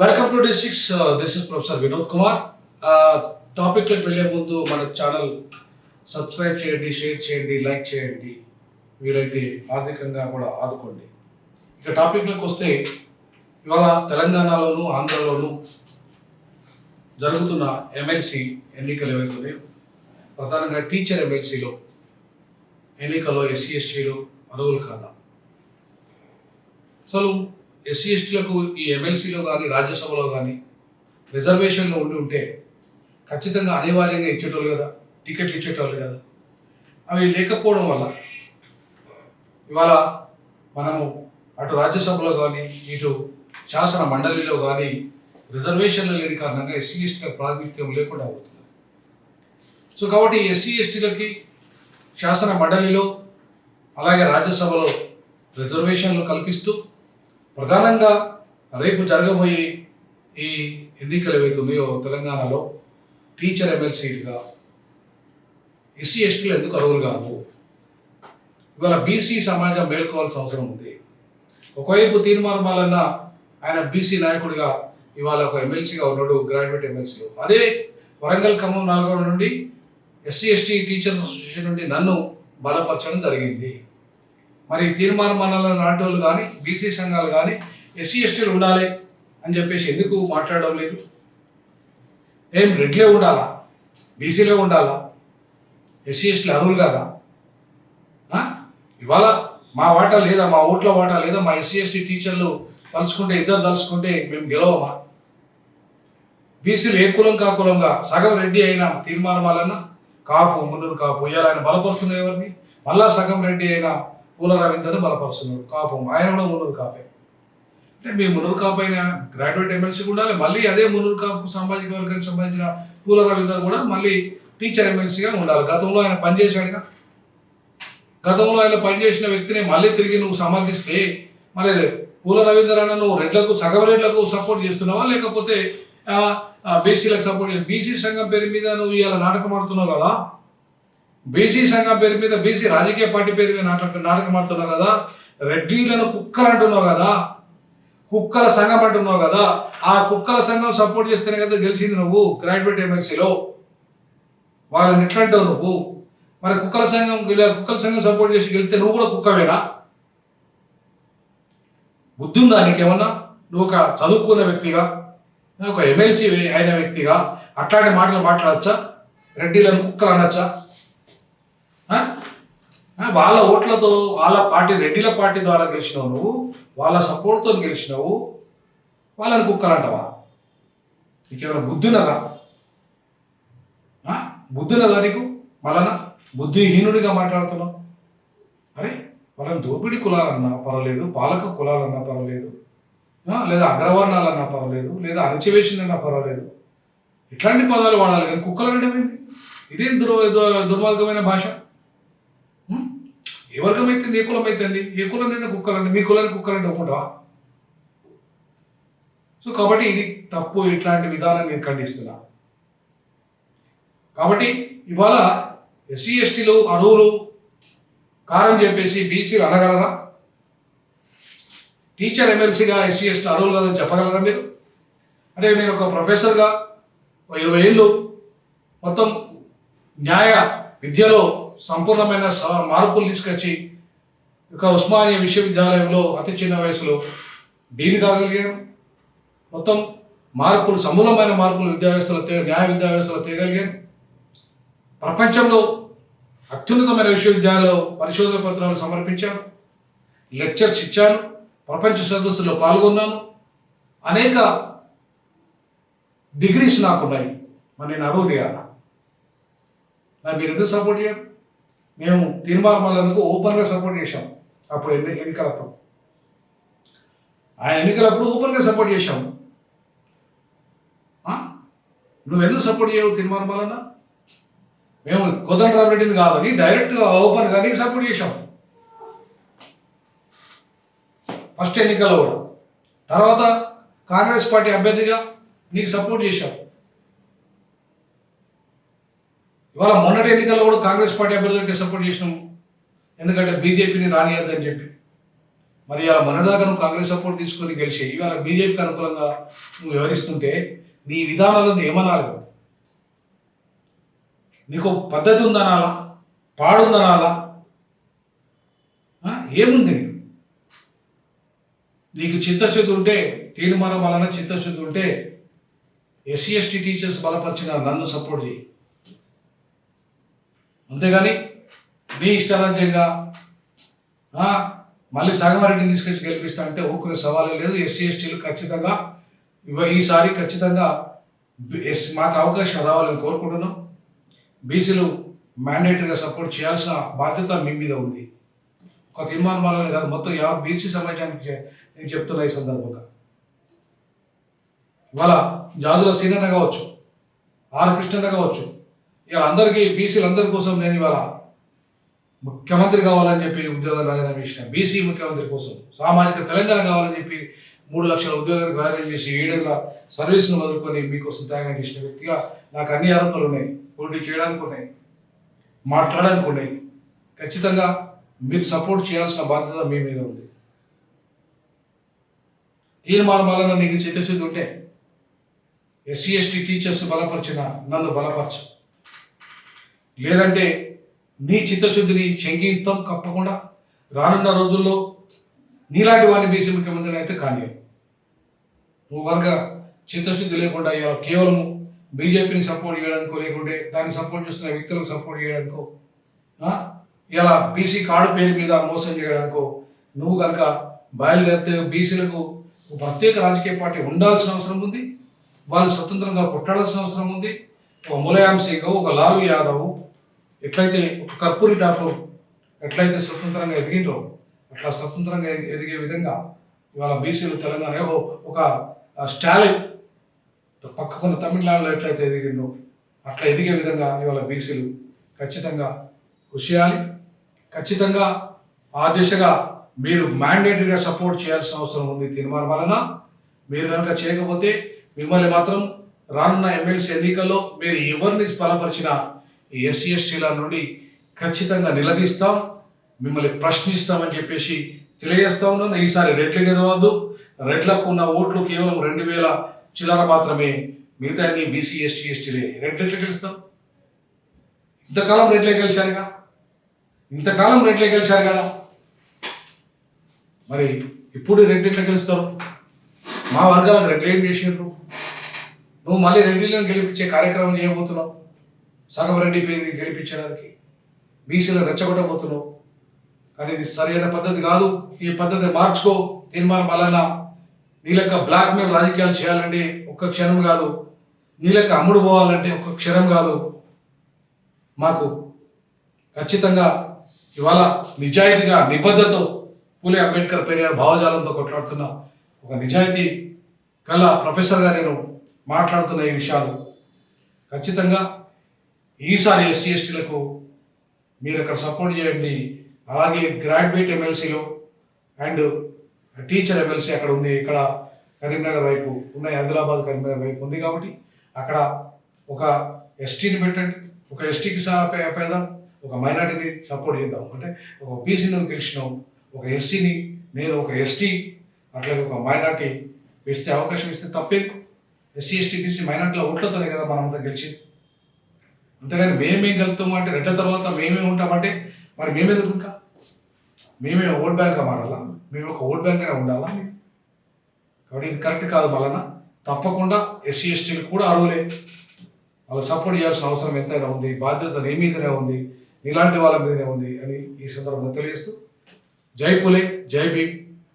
Welcome to డి6. This is professor Vinod Kumar. టాపిక్లోకి వెళ్ళే ముందు మన ఛానల్ సబ్స్క్రైబ్ చేయండి, షేర్ చేయండి, లైక్ చేయండి, వీలైతే ఆర్థికంగా కూడా ఆదుకోండి. ఇక టాపిక్లోకి వస్తే, ఇవాళ తెలంగాణలోను ఆంధ్రలోను జరుగుతున్న ఎమ్మెల్సీ ఎన్నికలు ఏవైతున్నాయో, ప్రధానంగా టీచర్ ఎమ్మెల్సీలో ఎన్నికల్లో ఎస్సీ ఎస్టీలు అర్హులు కాదా? అసలు ఎస్సీ ఎస్టీలకు ఈ ఎమ్మెల్సీలో కానీ రాజ్యసభలో కానీ రిజర్వేషన్లో ఉంటే ఖచ్చితంగా అనివార్యంగా ఇచ్చేటోళ్ళు కదా, టికెట్లు ఇచ్చేటోళ్ళు కదా. అవి లేకపోవడం వల్ల ఇవాళ మనము అటు రాజ్యసభలో కానీ ఇటు శాసన మండలిలో కానీ రిజర్వేషన్లు లేని కారణంగా ఎస్సీ ఎస్టీలకు ప్రాతినిధ్యం లేకుండా అవుతుంది. సో కాబట్టి ఎస్సీ ఎస్టీలకి శాసన మండలిలో అలాగే రాజ్యసభలో రిజర్వేషన్లు కల్పిస్తూ ప్రధానంగా రేపు జరగబోయే ఈ ఎన్నికలు ఏవైతున్నాయో తెలంగాణలో టీచర్ ఎమ్మెల్సీలుగా ఎస్సీ ఎస్టీలు ఎందుకు అర్హులు కాదు? ఇవాళ బీసీ సమాజం మేల్కోవాల్సిన అవసరం ఉంది. ఒకవైపు తీర్మానం ఆయన బీసీ నాయకుడిగా ఇవాళ ఒక ఎమ్మెల్సీగా ఉన్నాడు, గ్రాడ్యుయేట్ ఎమ్మెల్సీలో. అదే వరంగల్ ఖమ్మం నల్గొండ నుండి ఎస్సీ ఎస్టీ టీచర్స్ అసోసియేషన్ నుండి నన్ను బలపరచడం జరిగింది. మరి తీర్మానం లాంటి వాళ్ళు కానీ బీసీ సంఘాలు కానీ ఎస్సీ ఎస్టీలు ఉండాలి అని చెప్పేసి ఎందుకు మాట్లాడడం లేదు? ఏం రెడ్లే ఉండాలా, బీసీలే ఉండాలా, ఎస్సీ ఎస్టీలు అర్హులు కాదా? ఇవాళ మా వాటా లేదా, మా ఓట్ల వాటా లేదా, మా ఎస్సీ ఎస్టీ టీచర్లు తలుచుకుంటే ఇద్దరు తలుచుకుంటే మేము గెలవమా? బీసీలు ఏ కులం కా కులంగా సగం రెడ్డి అయిన తీర్మానం కాపు మున్నూరు కాపు ఇవ్వాలని బలపరుస్తున్నారు ఎవరిని? మళ్ళా సగం రెడ్డి అయిన పూల రవీందర్ని బలపరుస్తున్నాడు, కాపు ఆయన కూడా మున్నూరు కాపే. అంటే మీ మున్నూరు కాపు అయిన గ్రాడ్యుయేట్ ఎమ్మెల్సీ ఉండాలి, మళ్ళీ అదే మున్నూరు కాపు సామాజిక వర్గానికి సంబంధించిన పూల రవీందర్ కూడా మళ్ళీ టీచర్ ఎమ్మెల్సీగా ఉండాలి. గతంలో ఆయన పనిచేశాడుగా, గతంలో ఆయన పనిచేసిన వ్యక్తిని మళ్ళీ తిరిగి నువ్వు సమర్థిస్తే మళ్ళీ పూల రవీందర్ అన్న నువ్వు రెడ్లకు సగం రెడ్లకు సపోర్ట్ చేస్తున్నావా, లేకపోతే బీసీలకు సపోర్ట్ చేసి బీసీ సంఘం పేరు మీద నువ్వు ఇవాళ నాటకం ఆడుతున్నావు కదా? బీసీ సంఘం పేరు మీద, బీసీ రాజకీయ పార్టీ పేరు మీద నాటకం ఆడుతున్నావు కదా? రెడ్డిలను కుక్కలు అంటున్నావు కదా, కుక్కల సంఘం అంటున్నావు కదా. ఆ కుక్కల సంఘం సపోర్ట్ చేస్తేనే కదా గెలిచింది నువ్వు గ్రాడ్యుయేట్ ఎమ్మెల్సీలో. వాళ్ళని ఎట్లా అంటావు నువ్వు? మరి కుక్కల సంఘం సపోర్ట్ చేసి గెలిస్తే నువ్వు కూడా కుక్కవేనా? బుద్ధి ఉందా నీకేమన్నా? నువ్వు ఒక చదువుకున్న వ్యక్తిగా, ఒక ఎమ్మెల్సీ అయిన వ్యక్తిగా అట్లాంటి మాటలు మాట్లాడచ్చా? రెడ్డిలను కుక్కలు అనొచ్చా? వాళ్ళ ఓట్లతో వాళ్ళ పార్టీ రెడ్డిల పార్టీ ద్వారా గెలిచినావు నువ్వు, వాళ్ళ సపోర్ట్తో గెలిచినావు, వాళ్ళని కుక్కలు అంటావా? నీకేమైనా బుద్ధినదా? బుద్ధినదా నీకు? మళ్ళా బుద్ధిహీనుడిగా మాట్లాడుతున్నావు. అరే వాళ్ళని దోపిడీ కులాలన్నా పర్వాలేదు, పాలక కులాలన్నా పర్వాలేదు, లేదా అగ్రవర్ణాలన్నా పర్వాలేదు, లేదా అణచివేషణన్నా పర్వాలేదు, ఇట్లాంటి పదాలు వాడాలి కానీ కుక్కలు అనడం ఏంది? ఇదేం దుర్మార్గమైన భాష. ఏ వర్గం అవుతుంది, ఏ కులం అవుతుంది, ఏ కులం నిన్న కుక్కలండి, మీ కులానికి కుక్కలంటే ఒప్పుకుంటావా? సో కాబట్టి ఇది తప్పు, ఇట్లాంటి విధానం నేను ఖండిస్తున్నా. కాబట్టి ఇవాళ ఎస్సీ ఎస్టీలు అర్హులు కారని చెప్పేసి బీసీలు అనగలరా? టీచర్ ఎమ్మెల్సీగా ఎస్సీ ఎస్టీ అర్హులు కాదని చెప్పగలరా మీరు? అంటే నేను ఒక ప్రొఫెసర్గా 20 ఏళ్ళు మొత్తం న్యాయ విద్యలో సంపూర్ణమైన మార్పులు తీసుకొచ్చి ఒక ఉస్మానియా విశ్వవిద్యాలయంలో అతి చిన్న వయసులో డీన్ కాగలిగాను. మొత్తం మార్పులు, సమూలమైన మార్పులు న్యాయ విద్యా వ్యవస్థలో తేగలిగాను. ప్రపంచంలో అత్యున్నతమైన విశ్వవిద్యాలయంలో పరిశోధన పత్రాలు సమర్పించాను, లెక్చర్స్ ఇచ్చాను, ప్రపంచ సదస్సులో పాల్గొన్నాను. అనేక డిగ్రీస్ నాకున్నాయి. మరి నేను అర్హులు కాదా? మరి మీరు ఎందుకు సపోర్ట్ చేయరు? మేము తీర్మానాలకు ఓపెన్గా సపోర్ట్ చేశాం. అప్పుడు ఎన్నికలప్పుడు ఓపెన్గా సపోర్ట్ చేశాము. నువ్వెందుకు సపోర్ట్ చేయవు తీర్మానాలన్నా? మేము కోదండరామిరెడ్డిని కాదని డైరెక్ట్గా ఓపెన్గా నీకు సపోర్ట్ చేశాం ఫస్ట్ ఎన్నికల్లో కూడా. తర్వాత కాంగ్రెస్ పార్టీ అభ్యర్థిగా నీకు సపోర్ట్ చేశాం. ఇవాళ మొన్నటి ఎన్నికల్లో కూడా కాంగ్రెస్ పార్టీ అభ్యర్థులకి సపోర్ట్ చేసినాము, ఎందుకంటే బీజేపీని రానియద్దని చెప్పి. మరి ఇలా మొన్నదాకా నువ్వు కాంగ్రెస్ సపోర్ట్ తీసుకొని గెలిచి ఇవాళ బీజేపీకి అనుకూలంగా నువ్వు వివరిస్తుంటే నీ విధానాలను ఏమనాలి? నీకు పద్ధతి ఉందనాలా, పాడుందనాలా, ఏముంది నీకు? నీకు చిత్తశుద్ధి ఉంటే, తీర్మానం వలన చిత్తశుద్ధి ఉంటే ఎస్సీ ఎస్టీ టీచర్స్ బలపరిచిన నన్ను సపోర్ట్ చేయి. అంతేగాని నీ ఇష్టరాజ్యంగా మళ్ళీ సగమారెడ్డిని తీసుకొచ్చి గెలిపిస్తా అంటే ఊరుకునే సవాలే లేదు. ఎస్సీ ఎస్టీలు ఖచ్చితంగా ఈసారి ఖచ్చితంగా మాకు అవకాశం రావాలని కోరుకుంటున్నాం. బీసీలు మ్యాండేటరీగా సపోర్ట్ చేయాల్సిన బాధ్యత మీ మీద ఉంది. ఒక తీర్మానం వల్లనే కాదు, మొత్తం బీసీ సమాజానికి నేను చెప్తున్నా ఈ సందర్భంగా. ఇవాళ జాజుల సీనన్న కావచ్చు, ఆర్ కృష్ణన్న కావచ్చు, ఇవాళ అందరికీ బీసీలందరి కోసం నేను ఇవాళ ముఖ్యమంత్రి కావాలని చెప్పి ఉద్యోగాలు రాజీనామా చేసిన, బీసీ ముఖ్యమంత్రి కోసం సామాజిక తెలంగాణ కావాలని చెప్పి 3 లక్షల ఉద్యోగాలకు రాజీనామా చేసి 7 ఏళ్ళ సర్వీస్ను వదులుకొని మీకోసం త్యాగం చేసిన వ్యక్తిగా నాకు అన్ని అర్హతలు ఉన్నాయి. పోటీ చేయడానికి ఉన్నాయి, మాట్లాడడానికి ఉన్నాయి. ఖచ్చితంగా మీరు సపోర్ట్ చేయాల్సిన బాధ్యత మీ మీద ఉంది. తీర్మానం వలన నీకు చిత్తశుద్ధి ఉంటే ఎస్సీ ఎస్టీ టీచర్స్ బలపరిచిన నన్ను బలపరచు, లేదంటే నీ చిత్తశుద్ధిని శంకిస్తాం. తప్పకుండా రానున్న రోజుల్లో నీలాంటి వారిని బీసీ ముఖ్యమంత్రిని అయితే కానీ నువ్వు కనుక చిత్తశుద్ధి లేకుండా కేవలం బీజేపీని సపోర్ట్ చేయడానికో, లేకుంటే దాన్ని సపోర్ట్ చేస్తున్న వ్యక్తులకు సపోర్ట్ చేయడానికో, ఇలా బీసీ కార్డు పేరు మీద మోసం చేయడానికో నువ్వు కనుక బయలుదేరితే బీసీలకు ప్రత్యేక రాజకీయ పార్టీ ఉండాల్సిన అవసరం ఉంది. వాళ్ళు స్వతంత్రంగా కొట్టాడాల్సిన అవసరం ఉంది. ఒక ములాయం సింగ్, ఒక లాలూ యాదవ్ ఎట్లయితే, ఒక కర్పూరి ఠాకూర్ ఎట్లయితే స్వతంత్రంగా ఎదిగిండ్రో అట్లా స్వతంత్రంగా ఎదిగే విధంగా ఇవాళ బీసీలు తెలంగాణ ఒక స్టాలిన్ పక్కకున్న తమిళనాడులో ఎట్లయితే ఎదిగిండో అట్లా ఎదిగే విధంగా ఇవాళ బీసీలు ఖచ్చితంగా కృషి చేయాలి. ఖచ్చితంగా ఆ దిశగా మీరు మ్యాండేటరీగా సపోర్ట్ చేయాల్సిన అవసరం ఉంది. తీర్మానం వలన మీరు కనుక చేయకపోతే మిమ్మల్ని మాత్రం రానున్న ఎమ్మెల్సీ ఎన్నికల్లో మీరు ఎవరిని బలపరిచినా ఈ ఎస్సీ ఎస్టీల నుండి ఖచ్చితంగా నిలదీస్తాం, మిమ్మల్ని ప్రశ్నిస్తామని చెప్పేసి తెలియజేస్తా ఉన్నాను. ఈసారి రెడ్లు గెలవద్దు. రెడ్లకు ఉన్న ఓట్లు కేవలం 2000 చిల్లర మాత్రమే, మిగతా అన్ని బీసీ ఎస్టీ ఎస్టీలే. రెడ్లు ఎట్లా గెలుస్తాం? ఇంతకాలం రెడ్లే గెలిచారుగా, ఇంతకాలం రెడ్లే గెలిచారు కదా, మరి ఇప్పుడు రెడ్లు ఎట్లా గెలుస్తారు? మా వర్గాలకు రెడ్లు ఏం చేసిండ్రు? నువ్వు మళ్ళీ రెడ్డిలను గెలిపించే కార్యక్రమం చేయబోతున్నావు. సగం రెడ్డి పేరుని గెలిపించడానికి బీసీలను రెచ్చగొట్టబోతున్నావు. కానీ ఇది సరైన పద్ధతి కాదు. ఈ పద్ధతి మార్చుకో. తీర్మానం వలన నీ లెక్క బ్లాక్మెయిల్ రాజకీయాలు చేయాలంటే ఒక్క క్షణం కాదు, నీ లెక్క అమ్ముడు పోవాలంటే ఒక్క క్షణం కాదు. మాకు ఖచ్చితంగా ఇవాళ నిజాయితీగా నిబద్ధతతో పూలే అంబేద్కర్ పెరియార్ భావజాలంతో కొట్లాడుతున్న ఒక నిజాయితీ కల ప్రొఫెసర్గా నేను మాట్లాడుతున్న ఈ విషయాలు ఖచ్చితంగా ఈసారి ఎస్టీ ఎస్టీలకు మీరు అక్కడ సపోర్ట్ చేయండి. అలాగే గ్రాడ్యుయేట్ ఎమ్మెల్సీలో అండ్ టీచర్ ఎమ్మెల్సీ అక్కడ ఉంది, ఇక్కడ కరీంనగర్ వైపు ఉన్నాయి, ఆదిలాబాద్ కరీంనగర్ వైపు ఉంది. కాబట్టి అక్కడ ఒక ఎస్టీని పెట్టండి, ఒక ఎస్టీకి పెడదాం, ఒక మైనార్టీని సపోర్ట్ చేద్దాం. అంటే ఒక బీసీని గెలిచినాం, ఒక ఎస్సీని, నేను ఒక ఎస్టీ, అట్లాగే ఒక మైనార్టీ వేస్తే అవకాశం ఇస్తే తప్పే. ఎస్సీ ఎస్టీ బీసీ మైనార్టీల ఓట్లతోనే కదా మనమంతా గెలిచింది. అంతేగాని మేమేం గెలుస్తాము అంటే రెడ్ల తర్వాత మేమే ఉంటామంటే మరి మేమెందుకు ఇంకా? మేమే ఓట్ బ్యాంక్గా మారాలా? మేము ఒక ఓట్ బ్యాంక్గానే ఉండాలా? కాబట్టి ఇది కరెక్ట్ కాదు. వలన తప్పకుండా ఎస్సీ ఎస్టీలు కూడా అర్హులే, వాళ్ళు సపోర్ట్ చేయాల్సిన అవసరం ఎంతైనా ఉంది, బాధ్యత నీ మీదనే ఉంది, నీలాంటి వాళ్ళ మీదనే ఉంది అని ఈ సందర్భంగా తెలియజేస్తూ జై పులే, జై భీమ్.